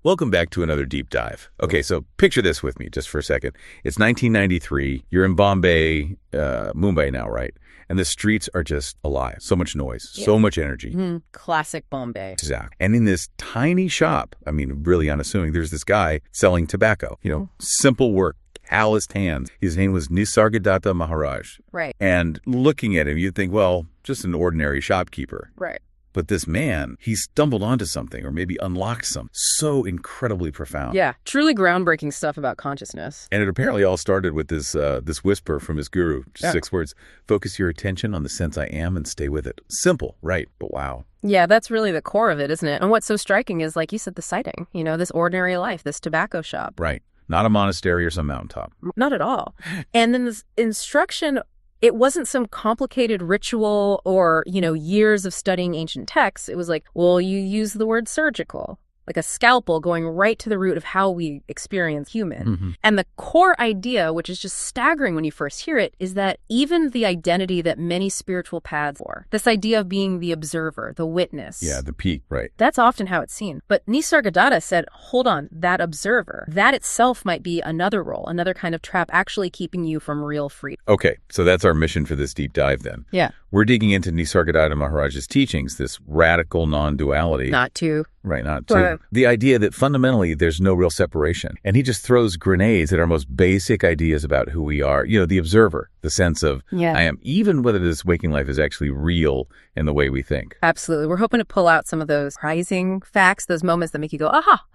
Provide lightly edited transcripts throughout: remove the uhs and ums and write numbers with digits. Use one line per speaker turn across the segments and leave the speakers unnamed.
Welcome back to another deep dive. Okay, so picture this with me just for a second. It's 1993. You're in Bombay, Mumbai now, right? And the streets are just alive. So much noise, so much energy.
Classic Bombay.
Exactly. And in this tiny shop, I mean, really unassuming, there's this guy selling tobacco. Simple work, calloused hands. His name was Nisargadatta Maharaj.
Right.
And looking at him, you'd think, well, just an ordinary shopkeeper.
Right.
But this man, he stumbled onto something or maybe unlocked something so incredibly profound.
Yeah, truly groundbreaking stuff about consciousness.
And it apparently all started with this whisper from his guru, just 6 words. Focus your attention on the sense I am and stay with it. Simple, right? But wow.
Yeah, that's really the core of it, isn't it? And what's so striking is, like you said, the sighting, this ordinary life, this tobacco shop.
Right. Not a monastery or some mountaintop.
Not at all. And then this instruction, it wasn't some complicated ritual or, years of studying ancient texts. It was like, well, you use the word surgical, like a scalpel going right to the root of how we experience human.
Mm-hmm.
And the core idea, which is just staggering when you first hear it, is that even the identity that many spiritual paths for, this idea of being the observer, the witness.
Yeah, the peak, right.
That's often how it's seen. But Nisargadatta said, hold on, that observer, that itself might be another role, another kind of trap actually keeping you from real freedom.
Okay, so that's our mission for this deep dive then.
Yeah.
We're digging into Nisargadatta Maharaj's teachings, this radical non-duality.
Not to.
Right, not to. The idea that fundamentally there's no real separation. And he just throws grenades at our most basic ideas about who we are. The observer, the sense of I am, even whether this waking life is actually real in the way we think.
Absolutely. We're hoping to pull out some of those surprising facts, those moments that make you go, aha,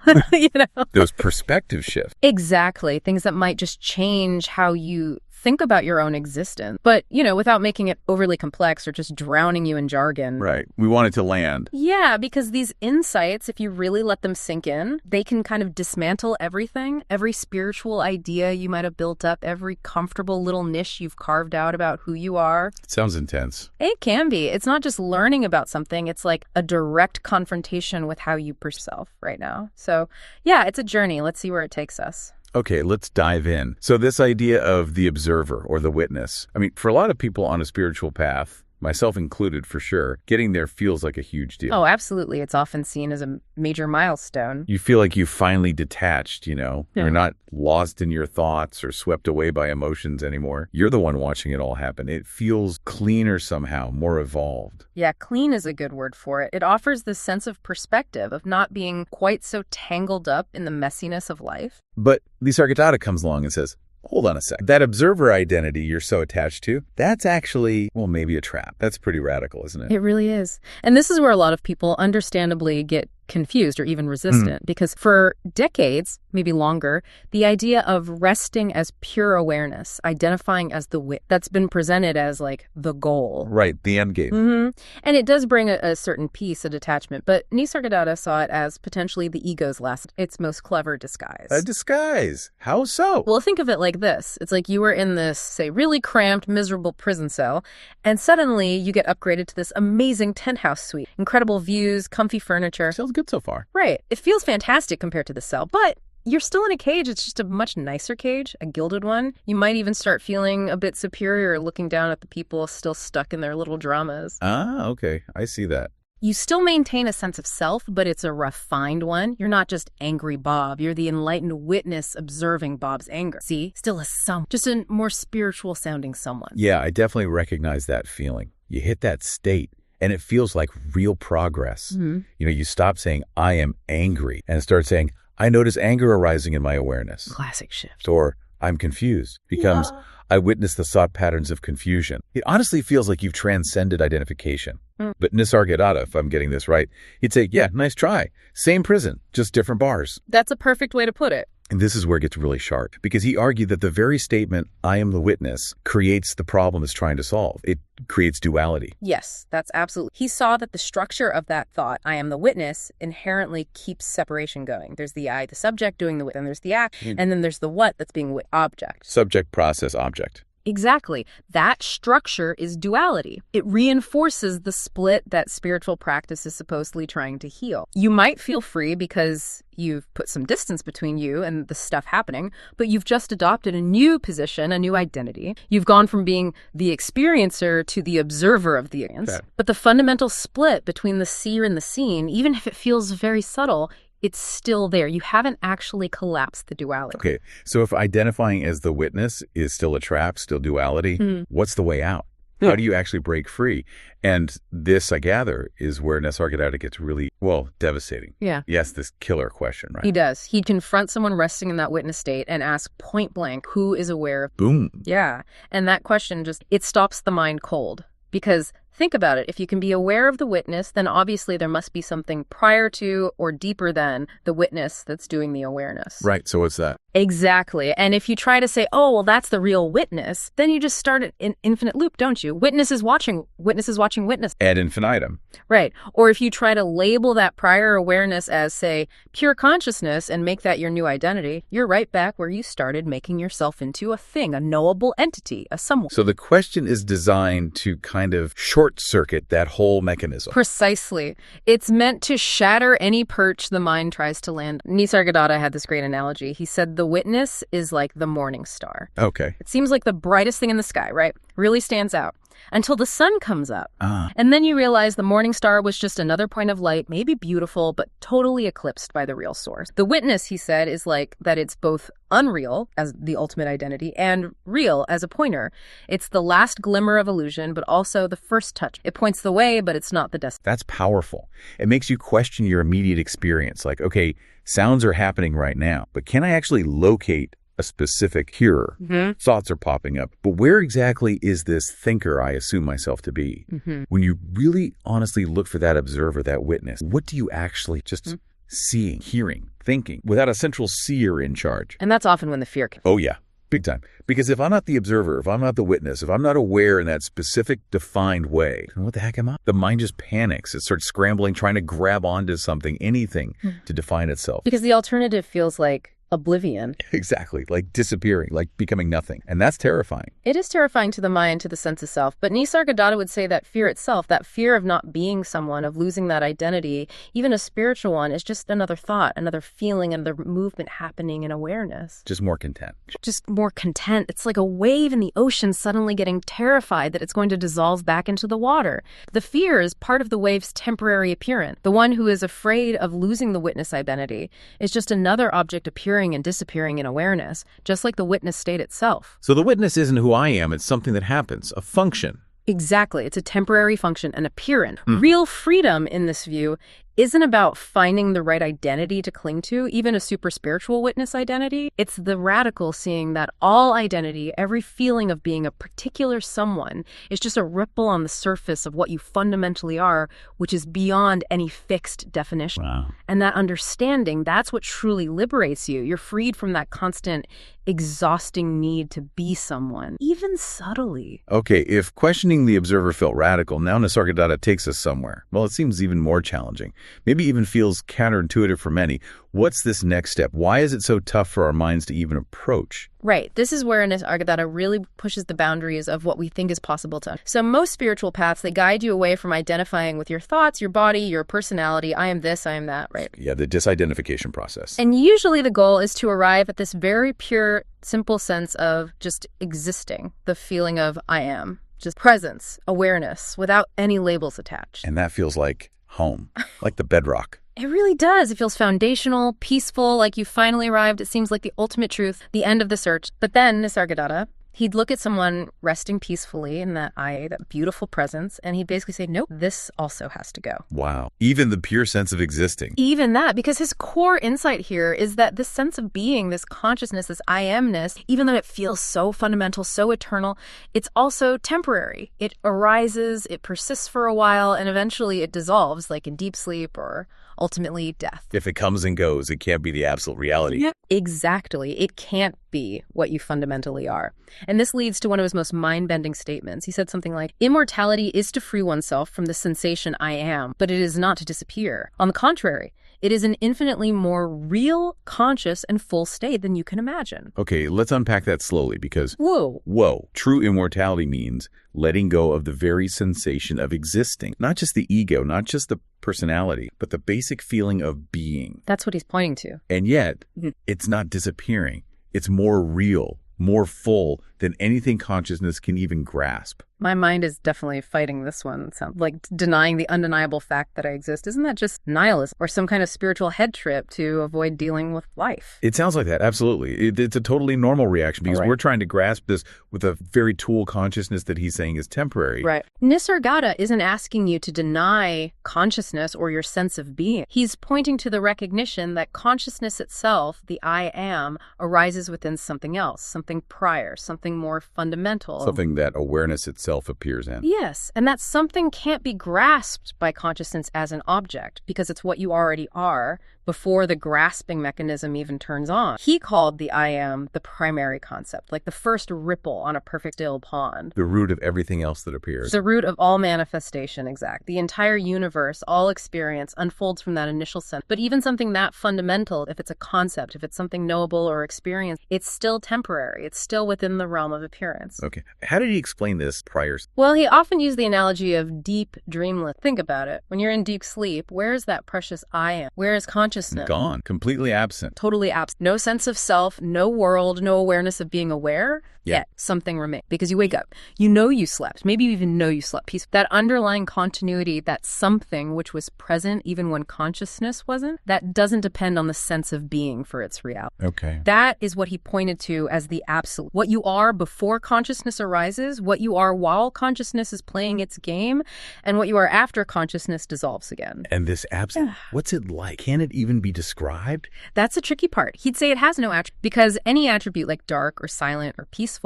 Those perspective shifts.
Exactly. Things that might just change how you think about your own existence, but, without making it overly complex or just drowning you in jargon.
Right. We want it to land.
Yeah, because these insights, if you really let them sink in, they can kind of dismantle everything, every spiritual idea you might have built up, every comfortable little niche you've carved out about who you are.
It sounds intense.
It can be. It's not just learning about something. It's like a direct confrontation with how you perceive yourself right now. So, yeah, it's a journey. Let's see where it takes us.
Okay, let's dive in. So this idea of the observer or the witness, I mean, for a lot of people on a spiritual path, myself included for sure, getting there feels like a huge deal.
Oh, absolutely. It's often seen as a major milestone.
You feel like you finally detached, You're not lost in your thoughts or swept away by emotions anymore. You're the one watching it all happen. It feels cleaner somehow, more evolved.
Yeah, clean is a good word for it. It offers this sense of perspective, of not being quite so tangled up in the messiness of life.
But Nisargadatta comes along and says, hold on a sec. That observer identity you're so attached to, that's actually, well, maybe a trap. That's pretty radical, isn't it?
It really is. And this is where a lot of people understandably get confused or even resistant, because for decades, maybe longer, the idea of resting as pure awareness, identifying as the wit, that's been presented as like the goal.
Right, the end game.
Mm-hmm. And it does bring a certain peace, a detachment, but Nisargadatta saw it as potentially the ego's last, its most clever disguise.
A disguise? How so?
Well, think of it like this. It's like you were in this, say, really cramped, miserable prison cell, and suddenly you get upgraded to this amazing penthouse suite. Incredible views, comfy furniture.
Sounds good so far.
Right. It feels fantastic compared to the cell, but you're still in a cage. It's just a much nicer cage, a gilded one. You might even start feeling a bit superior looking down at the people still stuck in their little dramas.
Ah, okay. I see that.
You still maintain a sense of self, but it's a refined one. You're not just angry Bob. You're the enlightened witness observing Bob's anger. See? Still just a more spiritual sounding someone.
Yeah, I definitely recognize that feeling. You hit that state and it feels like real progress.
Mm-hmm.
You stop saying, I am angry, and start saying, I notice anger arising in my awareness.
Classic shift.
Or I'm confused becomes, I witness the thought patterns of confusion. It honestly feels like you've transcended identification. But Nisargadatta, if I'm getting this right, he'd say, yeah, nice try. Same prison, just different bars.
That's a perfect way to put it.
And this is where it gets really sharp, because he argued that the very statement, I am the witness, creates the problem it's trying to solve. It creates duality.
Yes, that's absolutely. He saw that the structure of that thought, I am the witness, inherently keeps separation going. There's the I, the subject doing the what, and there's the act, and then there's the what that's being object.
Subject, process, object.
Exactly. That structure is duality. It reinforces the split that spiritual practice is supposedly trying to heal. You might feel free because you've put some distance between you and the stuff happening, but you've just adopted a new position, a new identity. You've gone from being the experiencer to the observer of the experience. Okay. But the fundamental split between the seer and the seen, even if it feels very subtle, It's still there. You haven't actually collapsed the duality.
Okay, so if identifying as the witness is still a trap, still duality, what's the way out? How do you actually break free? And this, I gather, is where Nisargadatta gets really, devastating.
Yeah.
Yes, this killer question, right?
He does. He'd confront someone resting in that witness state and ask point blank, who is aware of...
Boom.
Yeah. And that question it stops the mind cold. Because think about it. If you can be aware of the witness, then obviously there must be something prior to or deeper than the witness that's doing the awareness.
Right. So what's that?
Exactly. And if you try to say, oh, well, that's the real witness, then you just start an infinite loop, don't you? Witness is watching witness. Ad infinitum. Right. Or if you try to label that prior awareness as, say, pure consciousness and make that your new identity, you're right back where you started, making yourself into a thing, a knowable entity, a someone.
So the question is designed to kind of short-circuit that whole mechanism.
Precisely. It's meant to shatter any perch the mind tries to land. Nisargadatta had this great analogy. He said the witness is like the morning star.
Okay.
It seems like the brightest thing in the sky, right? Really stands out. Until the sun comes up. And then you realize the morning star was just another point of light, maybe beautiful, but totally eclipsed by the real source. The witness, he said, is like that it's both unreal as the ultimate identity and real as a pointer. It's the last glimmer of illusion, but also the first touch. It points the way, but it's not the destination.
That's powerful. It makes you question your immediate experience. Like, okay, sounds are happening right now, but can I actually locate a specific hearer? Thoughts are popping up. But where exactly is this thinker I assume myself to be? When you really honestly look for that observer, that witness, what do you actually just seeing, hearing, thinking, without a central seer in charge?
And that's often when the fear comes.
Oh, yeah. Big time. Because if I'm not the observer, if I'm not the witness, if I'm not aware in that specific defined way, then what the heck am I? The mind just panics. It starts scrambling, trying to grab onto something, anything to define itself.
Because the alternative feels like oblivion.
Exactly, like disappearing, like becoming nothing. And that's terrifying.
It is terrifying to the mind, to the sense of self. But Nisargadatta would say that fear itself, that fear of not being someone, of losing that identity, even a spiritual one, is just another thought, another feeling, another movement happening in awareness.
Just more content.
Just more content. It's like a wave in the ocean suddenly getting terrified that it's going to dissolve back into the water. The fear is part of the wave's temporary appearance. The one who is afraid of losing the witness identity is just another object appearing and disappearing in awareness, just like the witness state itself.
So the witness isn't who I am, it's something that happens, a function.
Exactly. It's a temporary function, an appearance. Real freedom in this view isn't about finding the right identity to cling to, even a super spiritual witness identity. It's the radical seeing that all identity, every feeling of being a particular someone, is just a ripple on the surface of what you fundamentally are, which is beyond any fixed definition.
Wow.
And that understanding, that's what truly liberates you. You're freed from that constant, exhausting need to be someone, even subtly.
Okay, if questioning the observer felt radical, now Nisargadatta takes us somewhere. Well, it seems even more challenging. Maybe even feels counterintuitive for many. What's this next step? Why is it so tough for our minds to even approach?
Right. This is where Nisargadatta really pushes the boundaries of what we think is possible to. So most spiritual paths, they guide you away from identifying with your thoughts, your body, your personality. I am this, I am that, right?
Yeah, the disidentification process.
And usually the goal is to arrive at this very pure, simple sense of just existing, the feeling of I am, just presence, awareness, without any labels attached.
And that feels like home, like the bedrock.
It really does. It feels foundational, peaceful, like you finally arrived. It seems like the ultimate truth, the end of the search. But then Nisargadatta, he'd look at someone resting peacefully in that that beautiful presence, and he'd basically say, nope, this also has to go.
Wow. Even the pure sense of existing.
Even that, because his core insight here is that this sense of being, this consciousness, this I amness, even though it feels so fundamental, so eternal, it's also temporary. It arises, it persists for a while, and eventually it dissolves, like in deep sleep or ultimately death.
If it comes and goes, it can't be the absolute reality.
Yep. Exactly. It can't be what you fundamentally are. And this leads to one of his most mind-bending statements. He said something like, immortality is to free oneself from the sensation I am, but it is not to disappear. On the contrary, it is an infinitely more real, conscious, and full state than you can imagine.
Okay, let's unpack that slowly because,
whoa,
true immortality means letting go of the very sensation of existing. Not just the ego, not just the personality, but the basic feeling of being.
That's what he's pointing to.
And yet, it's not disappearing. It's more real, more full, than anything consciousness can even grasp.
My mind is definitely fighting this one. Sounds like denying the undeniable fact that I exist. Isn't that just nihilism or some kind of spiritual head trip to avoid dealing with life?
It sounds like that, absolutely. It's a totally normal reaction because we're trying to grasp this with a very tool consciousness that he's saying is temporary.
Right. Nisargadatta isn't asking you to deny consciousness or your sense of being. He's pointing to the recognition that consciousness itself, the I am, arises within something else, something prior, something more fundamental.
Something that awareness itself appears in.
Yes, and that something can't be grasped by consciousness as an object because it's what you already are before the grasping mechanism even turns on. He called the I am the primary concept, like the first ripple on a perfect still pond.
The root of everything else that appears.
The root of all manifestation, exact. The entire universe, all experience unfolds from that initial sense. But even something that fundamental, if it's a concept, if it's something knowable or experienced, it's still temporary. It's still within the realm of appearance.
Okay. How did he explain this prior?
Well, he often used the analogy of deep dreamless. Think about it. When you're in deep sleep, where is that precious I am? Where is consciousness?
Gone. Completely absent.
Totally absent. No sense of self, no world, no awareness of being aware.
Yeah.
Yet something remains. Because you wake up. You know you slept. Maybe you even know you slept. Peace. That underlying continuity, that something which was present even when consciousness wasn't, that doesn't depend on the sense of being for its reality.
Okay.
That is what he pointed to as the absolute. What you are before consciousness arises, what you are while consciousness is playing its game, and what you are after consciousness dissolves again.
And this absence, what's it like? Can it even be described?
That's a tricky part. He'd say it has no attribute because any attribute like dark or silent or peaceful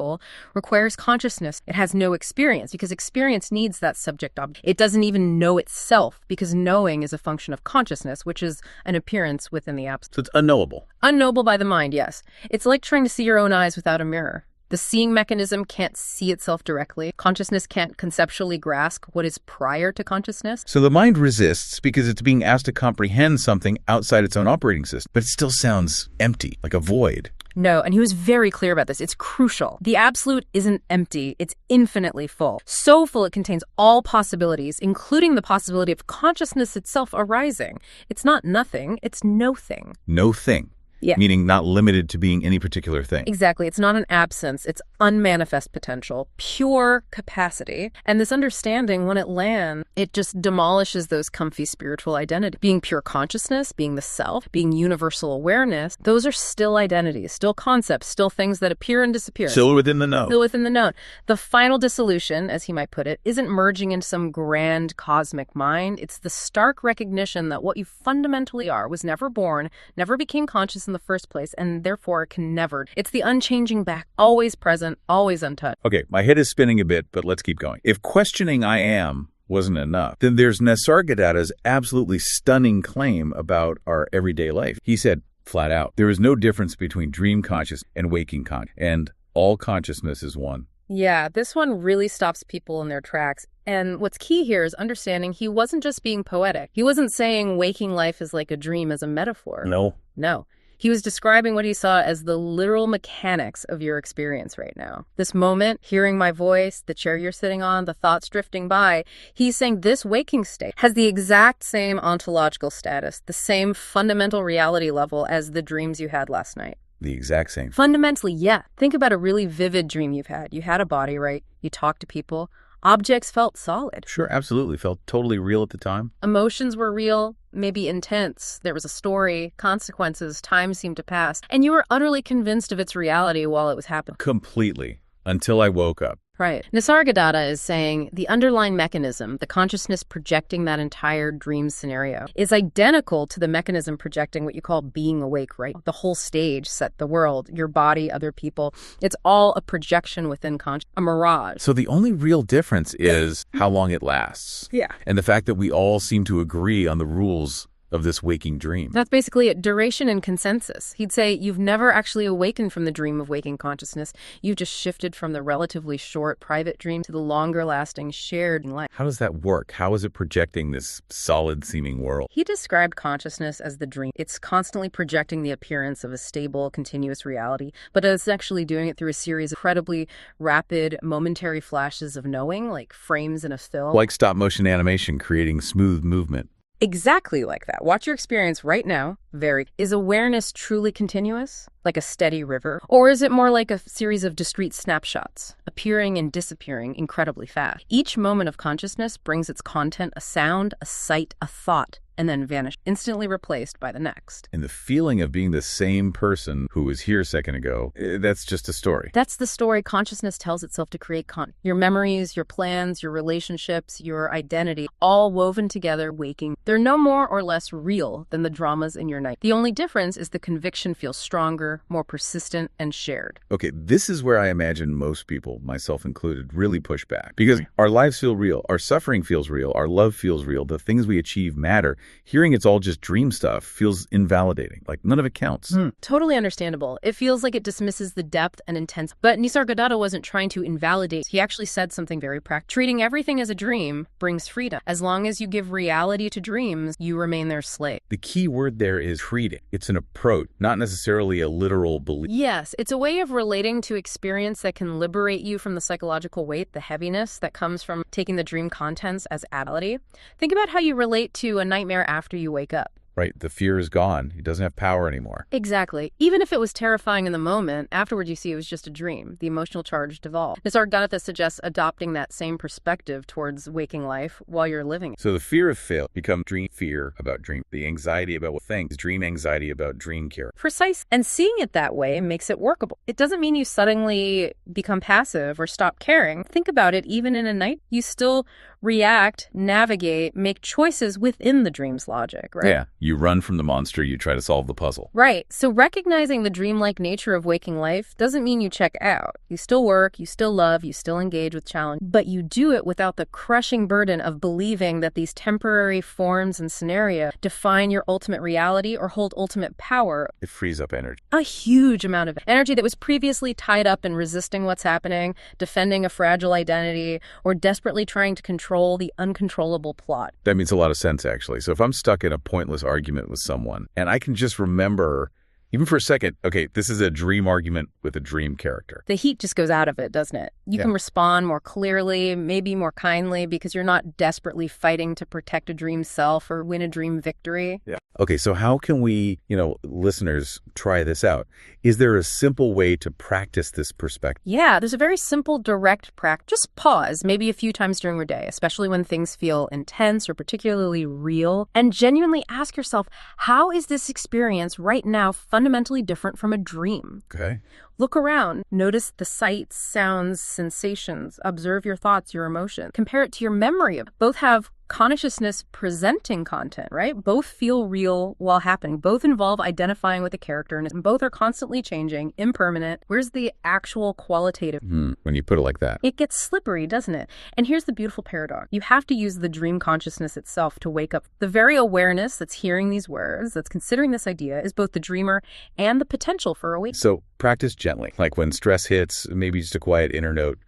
requires consciousness. It has no experience because experience needs that subject object. It doesn't even know itself because knowing is a function of consciousness, which is an appearance within the absolute.
So it's unknowable.
Unknowable by the mind, yes. It's like trying to see your own eyes without a mirror. The seeing mechanism can't see itself directly. Consciousness can't conceptually grasp what is prior to consciousness.
So the mind resists because it's being asked to comprehend something outside its own operating system, but it still sounds empty, like a void.
No, and he was very clear about this. It's crucial. The absolute isn't empty. It's infinitely full. So full it contains all possibilities, including the possibility of consciousness itself arising. It's not nothing. It's no thing.
No thing.
Yeah.
Meaning not limited to being any particular thing.
Exactly. It's not an absence. It's unmanifest potential, pure capacity. And this understanding, when it lands, it just demolishes those comfy spiritual identities. Being pure consciousness, being the self, being universal awareness, those are still identities, still concepts, still things that appear and disappear.
Still within the know.
Still within the known. The final dissolution, as he might put it, isn't merging into some grand cosmic mind. It's the stark recognition that what you fundamentally are was never born, never became conscious in the first place, and therefore can never. It's the unchanging back, always present, always untouched.
Okay, my head is spinning a bit, but let's keep going. If questioning I am wasn't enough, then there's Nisargadatta's absolutely stunning claim about our everyday life. He said, flat out, there is no difference between dream conscious and waking conscious, and all consciousness is one.
Yeah, this one really stops people in their tracks. And what's key here is understanding he wasn't just being poetic. He wasn't saying waking life is like a dream as a metaphor. No. He was describing what he saw as the literal mechanics of your experience right now. This moment, hearing my voice, the chair you're sitting on, the thoughts drifting by, he's saying this waking state has the exact same ontological status, the same fundamental reality level as the dreams you had last night.
The exact same.
Fundamentally, yeah. Think about a really vivid dream you've had. You had a body, right? You talked to people. Objects felt solid.
Sure, absolutely. Felt totally real at the time.
Emotions were real, maybe intense. There was a story, consequences, time seemed to pass. And you were utterly convinced of its reality while it was happening.
Completely. Until I woke up.
Right. Nisargadatta is saying the underlying mechanism, the consciousness projecting that entire dream scenario, is identical to the mechanism projecting what you call being awake, right? The whole stage, set the world, your body, other people. It's all a projection within consciousness, a mirage.
So the only real difference is how long it lasts.
Yeah.
And the fact that we all seem to agree on the rules of this waking dream.
That's basically it. Duration and consensus. He'd say you've never actually awakened from the dream of waking consciousness. You've just shifted from the relatively short private dream to the longer lasting shared life.
How does that work? How is it projecting this solid seeming world?
He described consciousness as the dream. It's constantly projecting the appearance of a stable, continuous reality, but it's actually doing it through a series of incredibly rapid, momentary flashes of knowing, like frames in a film.
Like stop motion animation creating smooth movement.
Exactly like that. Watch your experience right now. Very. Is awareness truly continuous, like a steady river? Or is it more like a series of discrete snapshots, appearing and disappearing incredibly fast? Each moment of consciousness brings its content, a sound, a sight, a thought, and then vanish, instantly replaced by the next.
And the feeling of being the same person who was here a second ago, that's just a story.
That's the story consciousness tells itself to create your memories, your plans, your relationships, your identity, all woven together, waking. They're no more or less real than the dramas in your night. The only difference is the conviction feels stronger, more persistent, and shared.
Okay, this is where I imagine most people, myself included, really push back. Because our lives feel real, our suffering feels real, our love feels real, the things we achieve matter. Hearing it's all just dream stuff feels invalidating, like none of it counts.
Totally understandable. It feels like it dismisses the depth and intent. But Nisargadatta wasn't trying to invalidate. He actually said something very practical. Treating everything as a dream brings freedom. As long as you give reality to dreams, you remain their slave.
The key word there is treating. It's an approach, not necessarily a literal belief.
Yes, it's a way of relating to experience that can liberate you from the psychological weight, the heaviness that comes from taking the dream contents as reality. Think about how you relate to a nightmare after you wake up.
Right, the fear is gone. It doesn't have power anymore.
Exactly. Even if it was terrifying in the moment, afterward you see it was just a dream. The emotional charge devolved. Nisargadatta suggests adopting that same perspective towards waking life while you're living it.
So the fear of fail becomes dream fear about dream. The anxiety about what things, dream anxiety about dream care.
Precise. And seeing it that way makes it workable. It doesn't mean you suddenly become passive or stop caring. Think about it, even in a night, you still react, navigate, make choices within the dream's logic, right?
Yeah. You run from the monster, you try to solve the puzzle.
Right. So recognizing the dreamlike nature of waking life doesn't mean you check out. You still work, you still love, you still engage with challenge, but you do it without the crushing burden of believing that these temporary forms and scenario define your ultimate reality or hold ultimate power.
It frees up energy.
A huge amount of energy that was previously tied up in resisting what's happening, defending a fragile identity, or desperately trying to control the uncontrollable plot.
That makes a lot of sense, actually. So if I'm stuck in a pointless argument with someone, and I can just remember, even for a second, okay, this is a dream argument with a dream character.
The heat just goes out of it, doesn't it? You can respond more clearly, maybe more kindly, because you're not desperately fighting to protect a dream self or win a dream victory.
Yeah. Okay, so how can we, listeners, try this out? Is there a simple way to practice this perspective?
Yeah, there's a very simple, direct practice. Just pause, maybe a few times during your day, especially when things feel intense or particularly real, and genuinely ask yourself, how is this experience right now fundamentally different from a dream?
Okay.
Look around, notice the sights, sounds, sensations, observe your thoughts, your emotions, compare it to your memory. Both have consciousness presenting content, right? Both feel real while happening. Both involve identifying with a character, and both are constantly changing, impermanent. Where's the actual qualitative?
When you put it like that.
It gets slippery, doesn't it? And here's the beautiful paradox. You have to use the dream consciousness itself to wake up. The very awareness that's hearing these words, that's considering this idea, is both the dreamer and the potential for awakening.
So practice gently, like when stress hits, maybe just a quiet inner note.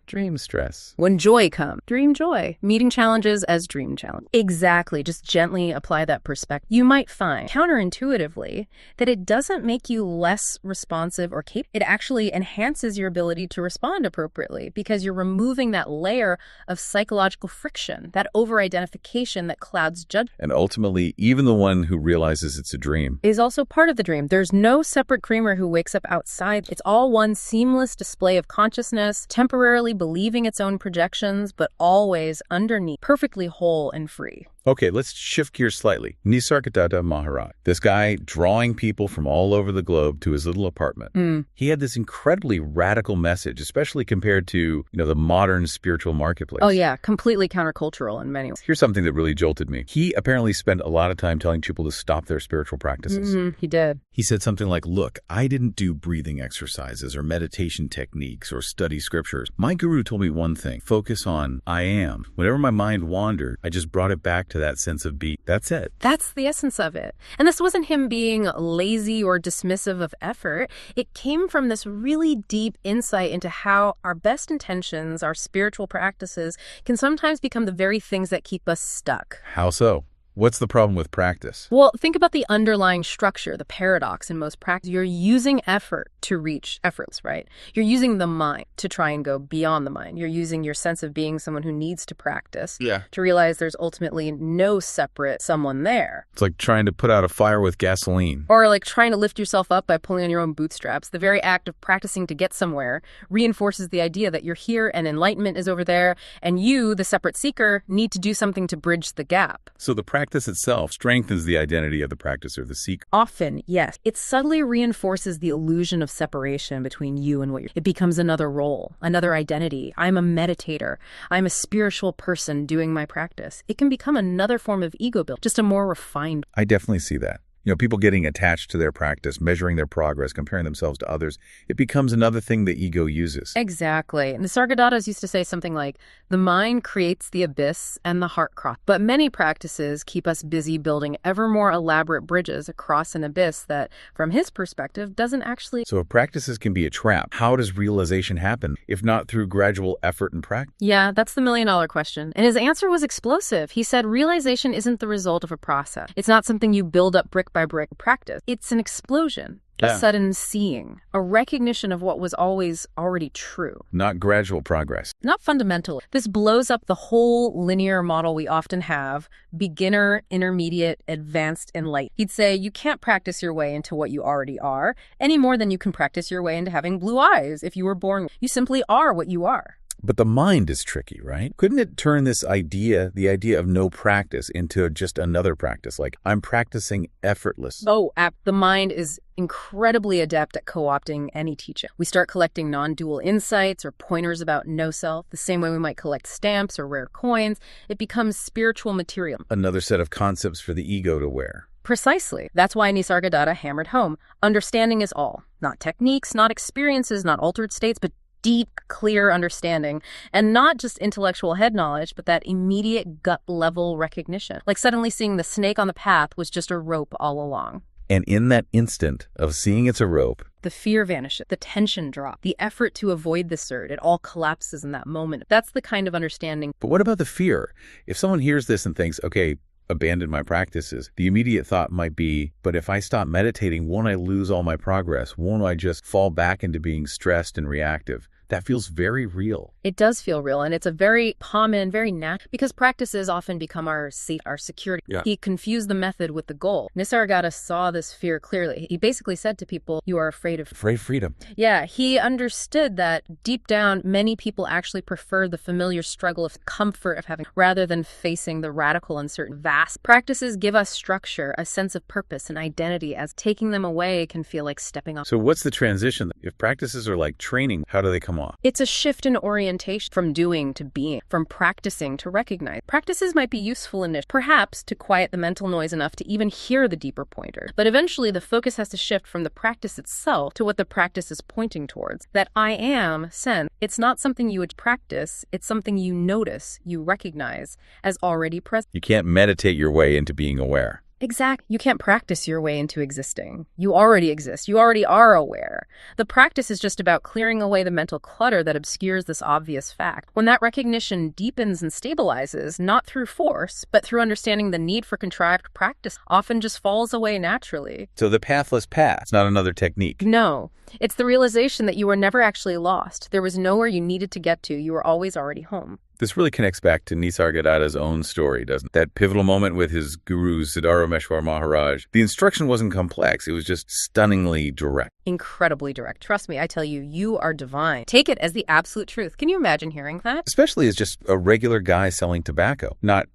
Dream stress.
When joy comes, dream joy. Meeting challenges as dream challenge. Exactly. Just gently apply that perspective. You might find counterintuitively that it doesn't make you less responsive or capable. It actually enhances your ability to respond appropriately because you're removing that layer of psychological friction, that over-identification that clouds judgment.
And ultimately, even the one who realizes it's a dream
is also part of the dream. There's no separate dreamer who wakes up outside. It's all one seamless display of consciousness, temporarily believing its own projections, but always underneath, perfectly whole and free.
Okay, let's shift gears slightly. Nisargadatta Maharaj, this guy drawing people from all over the globe to his little apartment. He had this incredibly radical message, especially compared to, the modern spiritual marketplace.
Oh yeah, completely countercultural in many ways.
Here's something that really jolted me. He apparently spent a lot of time telling people to stop their spiritual practices.
He did.
He said something like, look, I didn't do breathing exercises or meditation techniques or study scriptures. My guru told me one thing, focus on I am. Whenever my mind wandered, I just brought it back to that sense of being. That's it.
That's the essence of it. And this wasn't him being lazy or dismissive of effort. It came from this really deep insight into how our best intentions, our spiritual practices, can sometimes become the very things that keep us stuck.
How so? What's the problem with practice?
Well, think about the underlying structure, the paradox in most practice. You're using effort to reach efforts, right? You're using the mind to try and go beyond the mind. You're using your sense of being someone who needs to practice to realize there's ultimately no separate someone there.
It's like trying to put out a fire with gasoline.
Or like trying to lift yourself up by pulling on your own bootstraps. The very act of practicing to get somewhere reinforces the idea that you're here and enlightenment is over there, and you, the separate seeker, need to do something to bridge the gap.
So the practice itself strengthens the identity of the practicer, the seeker.
Often, yes. It subtly reinforces the illusion of separation between you and what you're. It becomes another role, another identity. I'm a meditator. I'm a spiritual person doing my practice. It can become another form of ego build, just a more refined.
I definitely see that. People getting attached to their practice, measuring their progress, comparing themselves to others, it becomes another thing the ego uses.
Exactly. And the Nisargadattas used to say something like, the mind creates the abyss and the heart cross. But many practices keep us busy building ever more elaborate bridges across an abyss that, from his perspective, doesn't actually.
So if practices can be a trap, how does realization happen, if not through gradual effort and practice?
Yeah, that's the million-dollar question. And his answer was explosive. He said realization isn't the result of a process. It's not something you build up brick by brick practice. It's an explosion, a sudden seeing, a recognition of what was always already true.
Not gradual progress.
Not fundamental. This blows up the whole linear model we often have, beginner, intermediate, advanced, enlightened. He'd say you can't practice your way into what you already are any more than you can practice your way into having blue eyes if you were born. You simply are what you are.
But the mind is tricky, right? Couldn't it turn this idea, the idea of no practice, into just another practice? Like, I'm practicing effortless.
Oh, the mind is incredibly adept at co-opting any teaching. We start collecting non-dual insights or pointers about no-self, the same way we might collect stamps or rare coins. It becomes spiritual material.
Another set of concepts for the ego to wear.
Precisely. That's why Nisargadatta hammered home. Understanding is all. Not techniques, not experiences, not altered states, but deep, clear understanding, and not just intellectual head knowledge, but that immediate gut-level recognition. Like suddenly seeing the snake on the path was just a rope all along.
And in that instant of seeing it's a rope,
the fear vanishes, the tension drops, the effort to avoid the surge, it all collapses in that moment. That's the kind of understanding.
But what about the fear? If someone hears this and thinks, okay, abandon my practices, the immediate thought might be, but if I stop meditating, won't I lose all my progress? Won't I just fall back into being stressed and reactive? That feels very real.
It does feel real, and it's a very common, very natural, because practices often become our security. Yeah. He confused the method with the goal. Nisargadatta saw this fear clearly. He basically said to people, you are afraid of
freedom.
Yeah, he understood that deep down, many people actually prefer the familiar struggle of comfort of having, rather than facing the radical, uncertain, vast. Practices give us structure, a sense of purpose and identity, as taking them away can feel like stepping off.
So what's the transition? If practices are like training, how do they come off?
It's a shift in orientation from doing to being, from practicing to recognize. Practices might be useful initially, perhaps to quiet the mental noise enough to even hear the deeper pointer. But eventually the focus has to shift from the practice itself to what the practice is pointing towards. That I am sense. It's not something you would practice, it's something you notice, you recognize as already present.
You can't meditate your way into being aware.
Exactly. You can't practice your way into existing. You already exist. You already are aware. The practice is just about clearing away the mental clutter that obscures this obvious fact. When that recognition deepens and stabilizes, not through force, but through understanding the need for contrived practice, often just falls away naturally.
So the pathless path is not another technique.
No. It's the realization that you were never actually lost. There was nowhere you needed to get to. You were always already home.
This really connects back to Nisargadatta's own story, doesn't it? That pivotal moment with his guru, Siddharameshwar Maharaj. The instruction wasn't complex. It was just stunningly direct.
Incredibly direct. Trust me, I tell you, you are divine. Take it as the absolute truth. Can you imagine hearing that?
Especially as just a regular guy selling tobacco, not,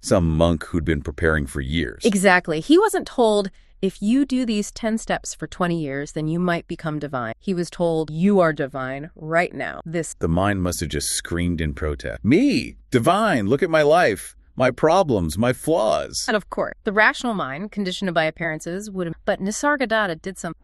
some monk who'd been preparing for years.
Exactly. He wasn't told, if you do these 10 steps for 20 years, then you might become divine. He was told, you are divine right now.
The mind must have just screamed in protest. Me, divine, look at my life, my problems, my flaws.
And of course, the rational mind, conditioned by appearances, would have, but Nisargadatta did some,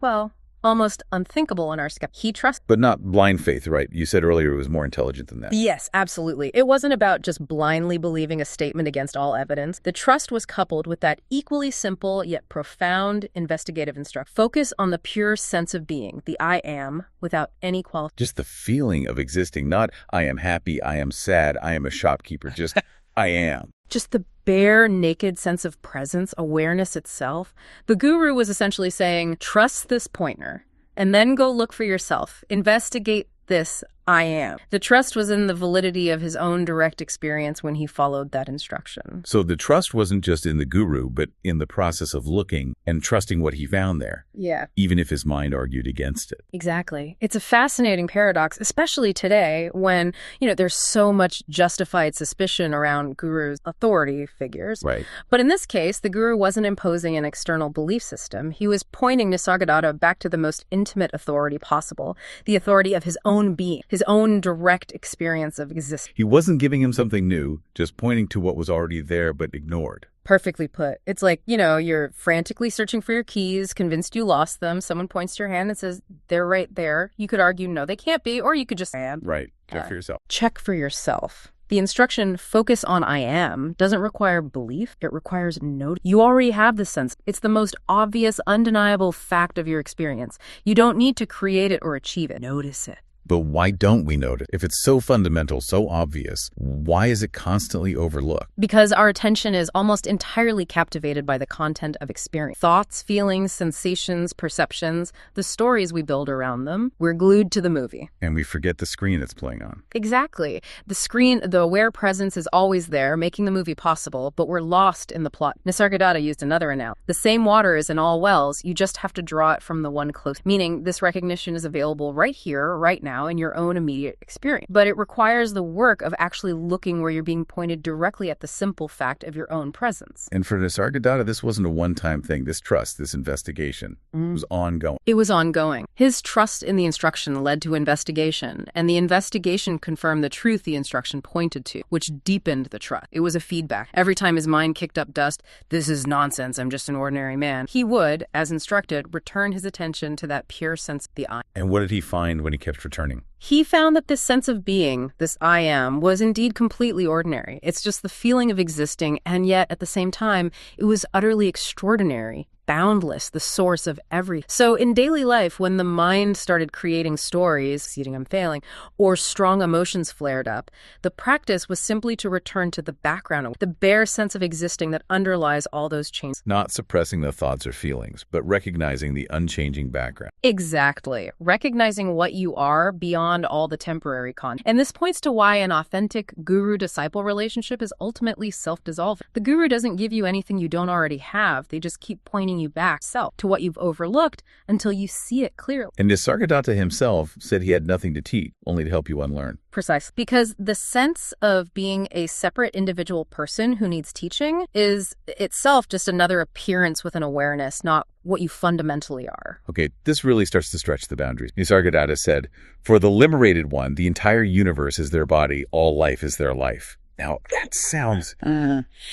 almost unthinkable in our skepticism. He trusted.
But not blind faith, right? You said earlier it was more intelligent than that.
Yes, absolutely. It wasn't about just blindly believing a statement against all evidence. The trust was coupled with that equally simple yet profound investigative instruction. Focus on the pure sense of being, the I am, without any qualification.
Just the feeling of existing, not I am happy, I am sad, I am a shopkeeper, just I am.
Just the bare, naked sense of presence, awareness itself. The guru was essentially saying, trust this pointer, and then go look for yourself. Investigate this I am. The trust was in the validity of his own direct experience when he followed that instruction.
So the trust wasn't just in the guru, but in the process of looking and trusting what he found there.
Yeah.
Even if his mind argued against it.
Exactly. It's a fascinating paradox, especially today when, there's so much justified suspicion around gurus' authority figures.
Right.
But in this case, the guru wasn't imposing an external belief system. He was pointing Nisargadatta back to the most intimate authority possible, the authority of his own being, his own direct experience of existence.
He wasn't giving him something new, just pointing to what was already there but ignored.
Perfectly put. It's like, you're frantically searching for your keys, convinced you lost them. Someone points to your hand and says, they're right there. You could argue, no, they can't be, or you could just...
Right. Check for yourself.
Check for yourself. The instruction, focus on I am, doesn't require belief. It requires notice. You already have the sense. It's the most obvious, undeniable fact of your experience. You don't need to create it or achieve it. Notice it.
But why don't we notice? If it's so fundamental, so obvious, why is it constantly overlooked?
Because our attention is almost entirely captivated by the content of experience. Thoughts, feelings, sensations, perceptions, the stories we build around them. We're glued to the movie.
And we forget the screen it's playing on.
Exactly. The screen, the aware presence is always there, making the movie possible, but we're lost in the plot. Nisargadatta used another analogy. The same water is in all wells, you just have to draw it from the one close. Meaning, this recognition is available right here, right now, in your own immediate experience. But it requires the work of actually looking where you're being pointed directly at the simple fact of your own presence.
And for Nisargadatta, this wasn't a one-time thing. This trust, this investigation was ongoing.
It was ongoing. His trust in the instruction led to investigation, and the investigation confirmed the truth the instruction pointed to, which deepened the trust. It was a feedback. Every time his mind kicked up dust, this is nonsense, I'm just an ordinary man, he would, as instructed, return his attention to that pure sense of the I.
And what did he find when he kept returning?
He found that this sense of being, this I am, was indeed completely ordinary. It's just the feeling of existing, and yet, at the same time, it was utterly extraordinary. Boundless, the source of everything. So in daily life, when the mind started creating stories, succeeding, I'm failing, or strong emotions flared up, the practice was simply to return to the background, the bare sense of existing that underlies all those changes.
Not suppressing the thoughts or feelings, but recognizing the unchanging background.
Exactly. Recognizing what you are beyond all the temporary content. And this points to why an authentic guru-disciple relationship is ultimately self-dissolving. The guru doesn't give you anything you don't already have. They just keep pointing you back to what you've overlooked until you see it clearly.
And Nisargadatta himself said he had nothing to teach, only to help you unlearn.
Precisely. Because the sense of being a separate individual person who needs teaching is itself just another appearance with an awareness, not what you fundamentally are.
Okay, this really starts to stretch the boundaries. Nisargadatta said, for the liberated one, the entire universe is their body, all life is their life. Now, that sounds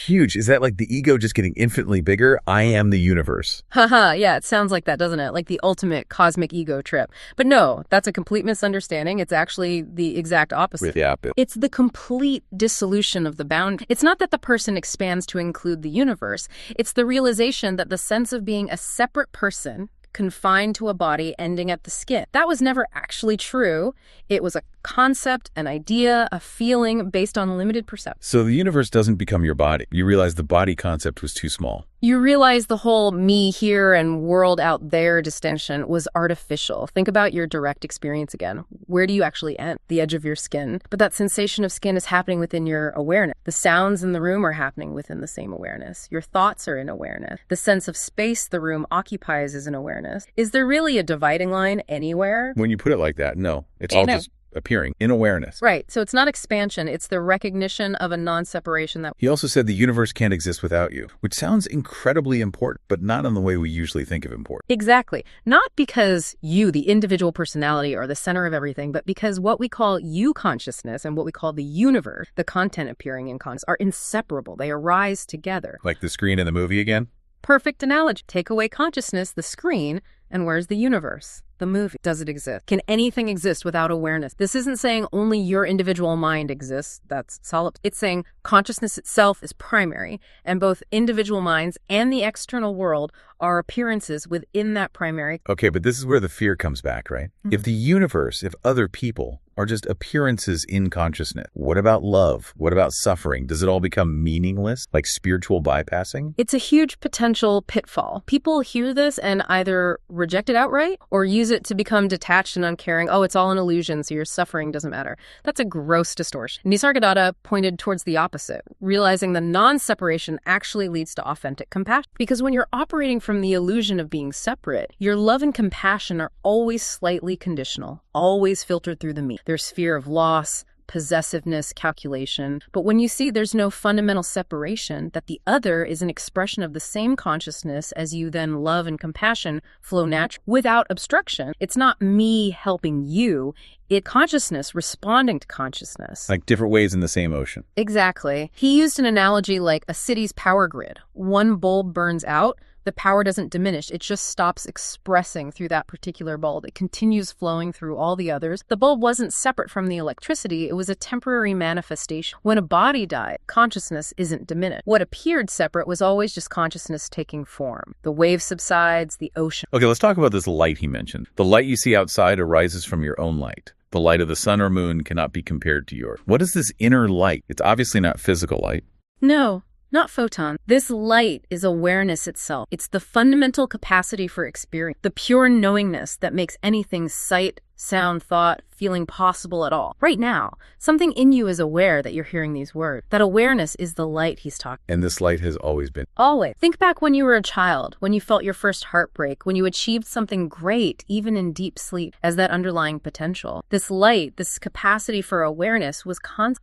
huge. Is that like the ego just getting infinitely bigger? I am the universe.
Haha, yeah, it sounds like that, doesn't it? Like the ultimate cosmic ego trip. But no, that's a complete misunderstanding. It's actually the exact opposite. It's the complete dissolution of the boundary. It's not that the person expands to include the universe. It's the realization that the sense of being a separate person confined to a body ending at the skin. That was never actually true. It was a concept, an idea, a feeling based on limited perception.
So the universe doesn't become your body. You realize the body concept was too small.
You realize the whole me here and world out there distinction was artificial. Think about your direct experience again. Where do you actually end? The edge of your skin. But that sensation of skin is happening within your awareness. The sounds in the room are happening within the same awareness. Your thoughts are in awareness. The sense of space the room occupies is in awareness. Is there really a dividing line anywhere?
When you put it like that, no. It's all just appearing in awareness.
Right. So it's not expansion. It's the recognition of a non-separation. That
He also said the universe can't exist without you, which sounds incredibly important, but not in the way we usually think of important.
Exactly. Not because you, the individual personality, are the center of everything, but because what we call you consciousness and what we call the universe, the content appearing in consciousness, are inseparable. They arise together.
Like the screen in the movie again?
Perfect analogy. Take away consciousness, the screen, and where's the universe? The movie. Does it exist? Can anything exist without awareness? This isn't saying only your individual mind exists. That's solid. It's saying consciousness itself is primary, and both individual minds and the external world are appearances within that primary.
Okay, but this is where the fear comes back, right? Mm-hmm. If the universe, if other people are just appearances in consciousness, what about love? What about suffering? Does it all become meaningless, like spiritual bypassing?
It's a huge potential pitfall. People hear this and either reject it outright or use it to become detached and uncaring. Oh, it's all an illusion, so your suffering doesn't matter. That's a gross distortion. Nisargadatta pointed towards the opposite, realizing the non-separation actually leads to authentic compassion. Because when you're operating from the illusion of being separate, your love and compassion are always slightly conditional, always filtered through the me. There's fear of loss, possessiveness, calculation. But when you see there's no fundamental separation, that the other is an expression of the same consciousness as you, then love and compassion flow naturally without obstruction. It's not me helping you. It's consciousness responding to consciousness.
Like different waves in the same ocean.
Exactly. He used an analogy like a city's power grid. One bulb burns out, the power doesn't diminish. It just stops expressing through that particular bulb. It continues flowing through all the others. The bulb wasn't separate from the electricity. It was a temporary manifestation. When a body died, consciousness isn't diminished. What appeared separate was always just consciousness taking form. The wave subsides, the ocean.
Okay, let's talk about this light he mentioned. The light you see outside arises from your own light. The light of the sun or moon cannot be compared to yours. What is this inner light? It's obviously not physical light.
No. Not photon. This light is awareness itself. It's the fundamental capacity for experience, the pure knowingness that makes anything sight, sound, thought, feeling possible at all. Right now, something in you is aware that you're hearing these words. That awareness is the light he's talking.
And this light has always been.
Always. Think back when you were a child, when you felt your first heartbreak, when you achieved something great, even in deep sleep, as that underlying potential. This light, this capacity for awareness was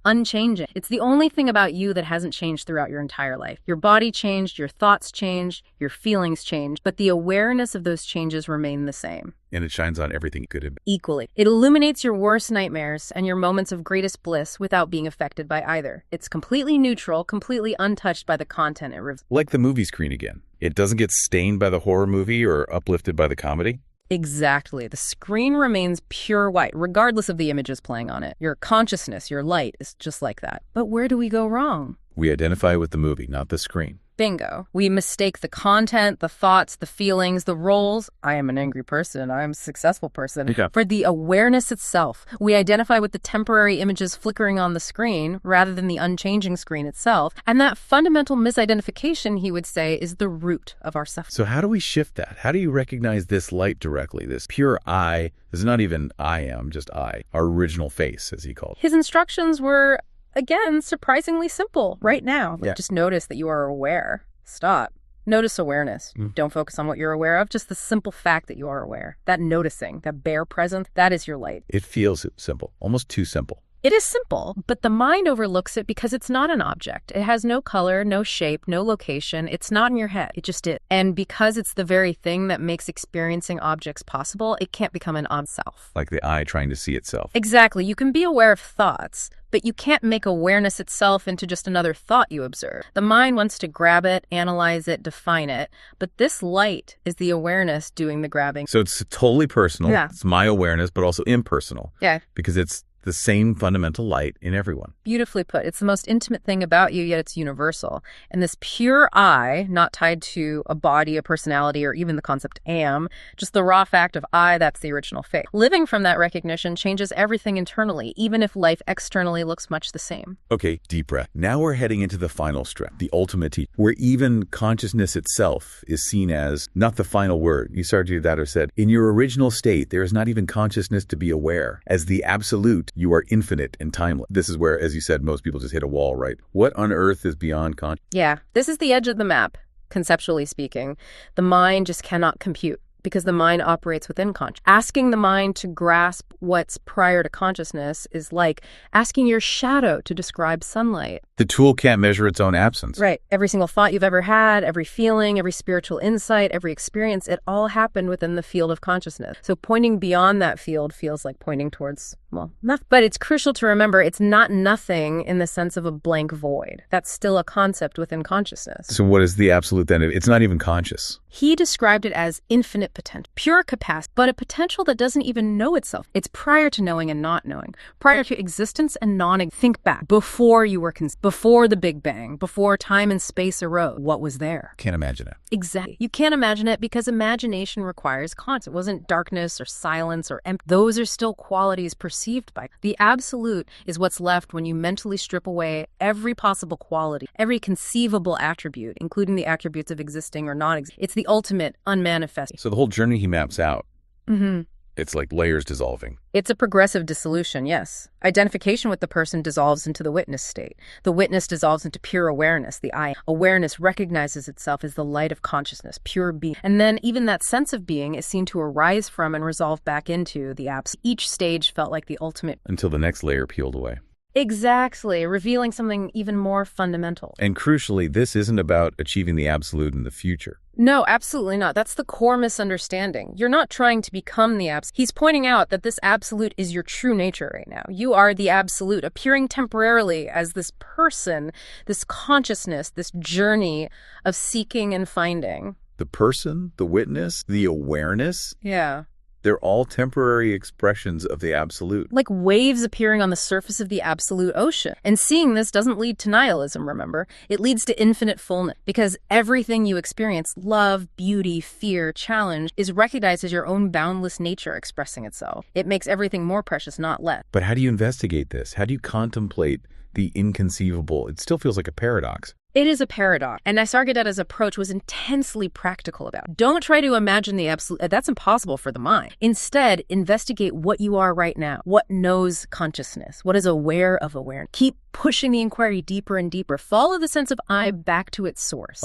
unchanging. It's the only thing about you that hasn't changed throughout your entire life. Your body changed, your thoughts changed, your feelings changed, but the awareness of those changes remain the same.
And it shines on everything good and
equally. It illuminates your worst nightmares and your moments of greatest bliss without being affected by either. It's completely neutral, completely untouched by the content it reveals.
Like the movie screen again. It doesn't get stained by the horror movie or uplifted by the comedy.
Exactly. The screen remains pure white, regardless of the images playing on it. Your consciousness, your light, is just like that. But where do we go wrong?
We identify with the movie, not the screen.
Bingo. We mistake the content, the thoughts, the feelings, the roles. I am an angry person. I am a successful person.
Okay.
For the awareness itself. We identify with the temporary images flickering on the screen rather than the unchanging screen itself. And that fundamental misidentification, he would say, is the root of our suffering.
So how do we shift that? How do you recognize this light directly? This pure I is not even I am, just I. Our original face, as he called it.
His instructions were, again, surprisingly simple right now.
Yeah.
Just notice that you are aware. Stop. Notice awareness. Don't focus on what you're aware of. Just the simple fact that you are aware. That noticing, that bare presence, that is your light.
It feels simple, almost too simple.
It is simple, but the mind overlooks it because it's not an object. It has no color, no shape, no location. It's not in your head. It just is. And because it's the very thing that makes experiencing objects possible, it can't become an self.
Like the eye trying to see itself.
Exactly. You can be aware of thoughts, but you can't make awareness itself into just another thought you observe. The mind wants to grab it, analyze it, define it, but this light is the awareness doing the grabbing.
So it's totally personal.
Yeah.
It's my awareness, but also impersonal.
Yeah.
Because it's the same fundamental light in everyone.
Beautifully put. It's the most intimate thing about you, yet it's universal. And this pure I, not tied to a body, a personality, or even the concept am, just the raw fact of I, that's the original faith. Living from that recognition changes everything internally, even if life externally looks much the same.
Okay, deep breath. Now we're heading into the final step, the ultimate teaching, where even consciousness itself is seen as not the final word. Nisargadatta said, in your original state, there is not even consciousness to be aware. As the absolute, you are infinite and timeless. This is where, as you said, most people just hit a wall, right? What on earth is beyond consciousness?
Yeah, this is the edge of the map, conceptually speaking. The mind just cannot compute because the mind operates within consciousness. Asking the mind to grasp what's prior to consciousness is like asking your shadow to describe sunlight.
The tool can't measure its own absence.
Right. Every single thought you've ever had, every feeling, every spiritual insight, every experience, it all happened within the field of consciousness. So pointing beyond that field feels like pointing towards, well, nothing. But it's crucial to remember it's not nothing in the sense of a blank void. That's still a concept within consciousness.
So what is the absolute then? It's not even conscious.
He described it as infinite potential, pure capacity, but a potential that doesn't even know itself. It's prior to knowing and not knowing, prior to existence and non-existence. Think back, before you were conceived. Before the Big Bang, before time and space arose, what was there?
Can't imagine it.
Exactly. You can't imagine it because imagination requires context. It wasn't darkness or silence or empty. Those are still qualities perceived by. The absolute is what's left when you mentally strip away every possible quality, every conceivable attribute, including the attributes of existing or non-existing. It's the ultimate unmanifest.
So the whole journey he maps out,
Mm-hmm.
it's like layers dissolving.
It's a progressive dissolution, yes. Identification with the person dissolves into the witness state. The witness dissolves into pure awareness, the I. Awareness recognizes itself as the light of consciousness, pure being. And then even that sense of being is seen to arise from and resolve back into the absolute. Each stage felt like the ultimate.
Until the next layer peeled away.
Exactly, revealing something even more fundamental.
And crucially, this isn't about achieving the absolute in the future.
No, absolutely not. That's the core misunderstanding. You're not trying to become the absolute. He's pointing out that this absolute is your true nature right now. You are the absolute, appearing temporarily as this person, this consciousness, this journey of seeking and finding.
The person, the witness, the awareness.
Yeah.
They're all temporary expressions of the absolute.
Like waves appearing on the surface of the absolute ocean. And seeing this doesn't lead to nihilism, remember? It leads to infinite fullness. Because everything you experience, love, beauty, fear, challenge, is recognized as your own boundless nature expressing itself. It makes everything more precious, not less.
But how do you investigate this? How do you contemplate the inconceivable? It still feels like a paradox.
It is a paradox, and Nisargadatta's approach was intensely practical about it. Don't try to imagine the absolute. That's impossible for the mind. Instead, investigate what you are right now. What knows consciousness? What is aware of awareness? Keep pushing the inquiry deeper and deeper. Follow the sense of I back to its source.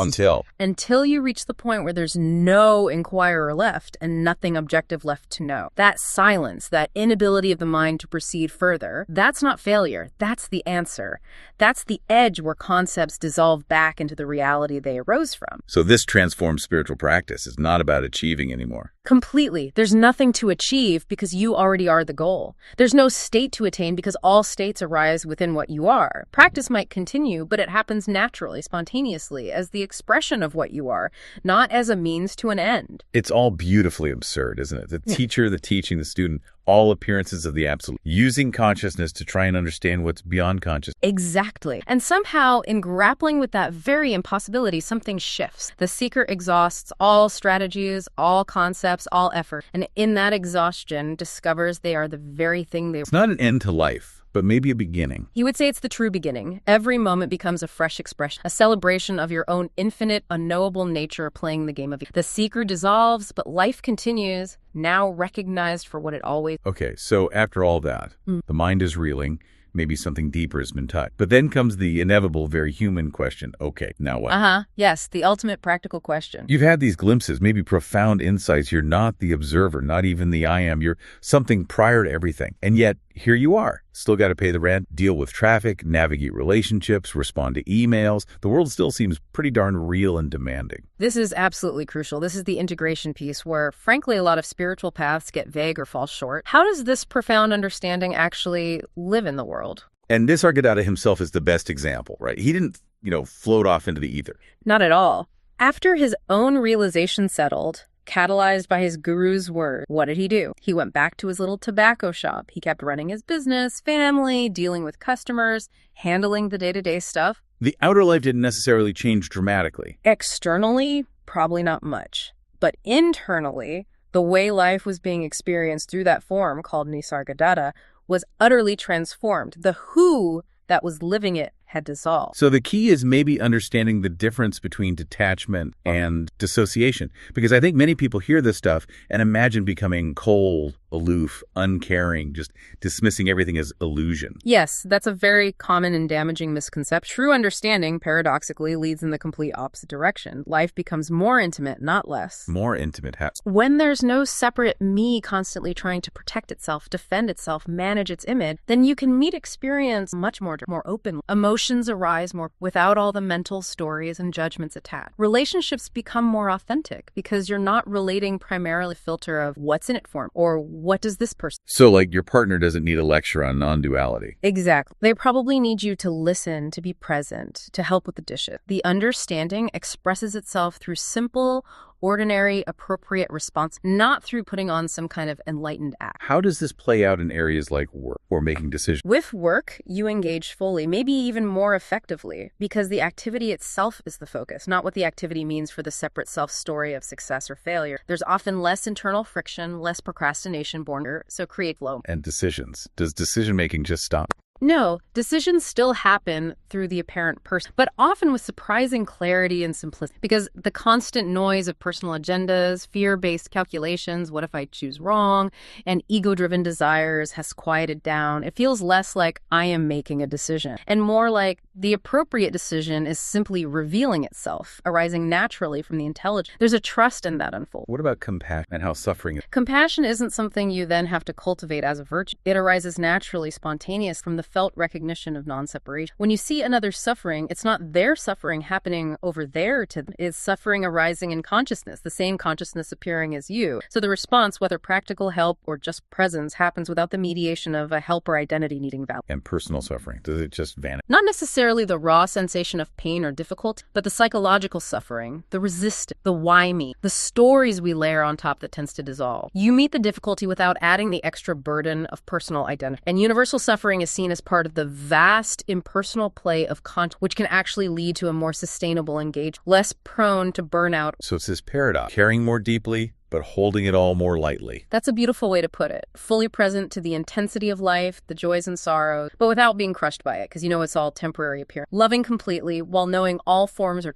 Until you reach the point where there's no inquirer left and nothing objective left to know. That silence, that inability of the mind to proceed further, that's not failure. That's the answer. That's the edge where concepts dissolve back into the reality they arose from.
So this transformed spiritual practice is not about achieving anymore.
Completely. There's nothing to achieve because you already are the goal. There's no state to attain because all states arise within what you are. Practice might continue, but it happens naturally, spontaneously, as the expression of what you are, not as a means to an end.
It's all beautifully absurd, isn't it? The teacher, the teaching, the student, all appearances of the absolute, using consciousness to try and understand what's beyond consciousness.
Exactly. And somehow, in grappling with that very impossibility, something shifts. The seeker exhausts all strategies, all concepts, all effort, and in that exhaustion, discovers they are the very thing they were.
It's not an end to life, but maybe a beginning.
He would say it's the true beginning. Every moment becomes a fresh expression, a celebration of your own infinite, unknowable nature playing the game of you. The seeker dissolves, but life continues, now recognized for what it always.
Okay, so after all that, the mind is reeling. Maybe something deeper has been touched. But then comes the inevitable, very human question. Okay, now what?
Yes, the ultimate practical question.
You've had these glimpses, maybe profound insights. You're not the observer, not even the I am. You're something prior to everything. And yet, here you are. Still got to pay the rent, deal with traffic, navigate relationships, respond to emails. The world still seems pretty darn real and demanding.
This is absolutely crucial. This is the integration piece where, frankly, a lot of spiritual paths get vague or fall short. How does this profound understanding actually live in the world?
And Nisargadatta himself is the best example, right? He didn't, float off into the ether.
Not at all. After his own realization settled, catalyzed by his guru's word, what did he do? He went back to his little tobacco shop. He kept running his business, family, dealing with customers, handling the day-to-day stuff.
The outer life didn't necessarily change dramatically.
Externally, probably not much. But internally, the way life was being experienced through that form called Nisargadatta was utterly transformed. The who that was living it had dissolved.
So the key is maybe understanding the difference between detachment and dissociation. Because I think many people hear this stuff and imagine becoming cold, aloof, uncaring, just dismissing everything as illusion.
Yes, that's a very common and damaging misconception. True understanding, paradoxically, leads in the complete opposite direction. Life becomes more intimate, not less.
More intimate.
When there's no separate me constantly trying to protect itself, defend itself, manage its image, then you can meet experience much more open. Emotions arise more without all the mental stories and judgments attached. Relationships become more authentic because you're not relating primarily filter of what's in it for me or what does this person.
So like your partner doesn't need a lecture on non-duality.
Exactly. They probably need you to listen, to be present, to help with the dishes. The understanding expresses itself through simple, ordinary, appropriate response, not through putting on some kind of enlightened act.
How does this play out in areas like work or making decisions?
With work, you engage fully, maybe even more effectively, because the activity itself is the focus, not what the activity means for the separate self-story of success or failure. There's often less internal friction, less procrastination born, so create flow.
And decisions. Does decision-making just stop?
No, decisions still happen through the apparent person, but often with surprising clarity and simplicity, because the constant noise of personal agendas, fear-based calculations, what if I choose wrong, and ego-driven desires has quieted down. It feels less like I am making a decision, and more like the appropriate decision is simply revealing itself, arising naturally from the intelligence. There's a trust in that unfold.
What about compassion and how suffering is?
Compassion isn't something you then have to cultivate as a virtue. It arises naturally, spontaneous from the felt recognition of non-separation. When you see another suffering, it's not their suffering happening over there to them. It's suffering arising in consciousness, the same consciousness appearing as you. So the response, whether practical help or just presence, happens without the mediation of a helper identity needing value.
And personal suffering, does it just vanish?
Not necessarily the raw sensation of pain or difficulty, but the psychological suffering, the resistance, the why me, the stories we layer on top that tends to dissolve. You meet the difficulty without adding the extra burden of personal identity. And universal suffering is seen as part of the vast impersonal play of conscience, which can actually lead to a more sustainable engagement, less prone to burnout.
So it's this paradox, caring more deeply, but holding it all more lightly.
That's a beautiful way to put it. Fully present to the intensity of life, the joys and sorrows, but without being crushed by it, because you know it's all temporary appearance. Loving completely while knowing all forms are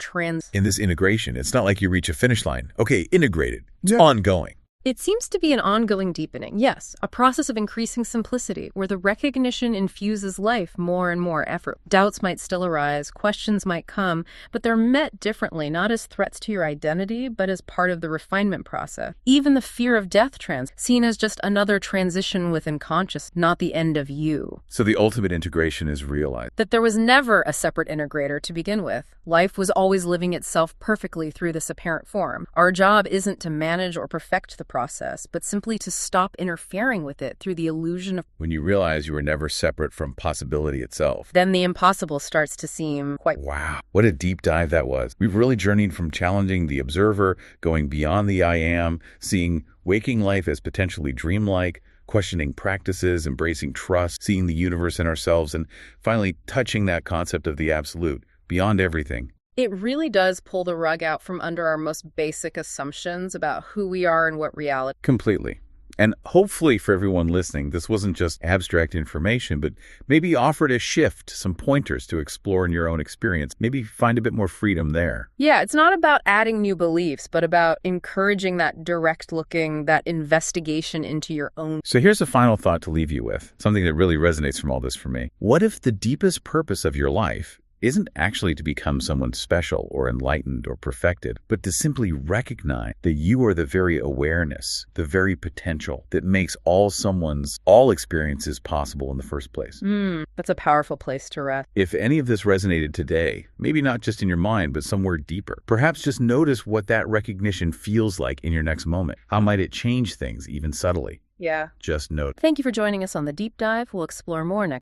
In this integration, it's not like you reach a finish line. Okay, integrated. It's ongoing.
It seems to be an ongoing deepening, yes, a process of increasing simplicity, where the recognition infuses life more and more effort. Doubts might still arise, questions might come, but they're met differently, not as threats to your identity, but as part of the refinement process. Even the fear of death seen as just another transition within consciousness, not the end of you.
So the ultimate integration is realized.
That there was never a separate integrator to begin with. Life was always living itself perfectly through this apparent form. Our job isn't to manage or perfect the process, but simply to stop interfering with it through the illusion of...
When you realize you were never separate from possibility itself.
Then the impossible starts to seem quite...
Wow, what a deep dive that was. We've really journeyed from challenging the observer, going beyond the I am, seeing waking life as potentially dreamlike, questioning practices, embracing trust, seeing the universe in ourselves, and finally touching that concept of the absolute, beyond everything.
It really does pull the rug out from under our most basic assumptions about who we are and what reality.
Completely. And hopefully for everyone listening, this wasn't just abstract information, but maybe offered a shift, some pointers to explore in your own experience. Maybe find a bit more freedom there.
Yeah, it's not about adding new beliefs, but about encouraging that direct looking, that investigation into your own.
So here's a final thought to leave you with, something that really resonates from all this for me. What if the deepest purpose of your life isn't actually to become someone special or enlightened or perfected, but to simply recognize that you are the very awareness, the very potential that makes all experiences possible in the first place?
That's a powerful place to rest.
If any of this resonated today, maybe not just in your mind, but somewhere deeper, perhaps just notice what that recognition feels like in your next moment. How might it change things, even subtly?
Yeah.
Just note.
Thank you for joining us on The Deep Dive. We'll explore more next.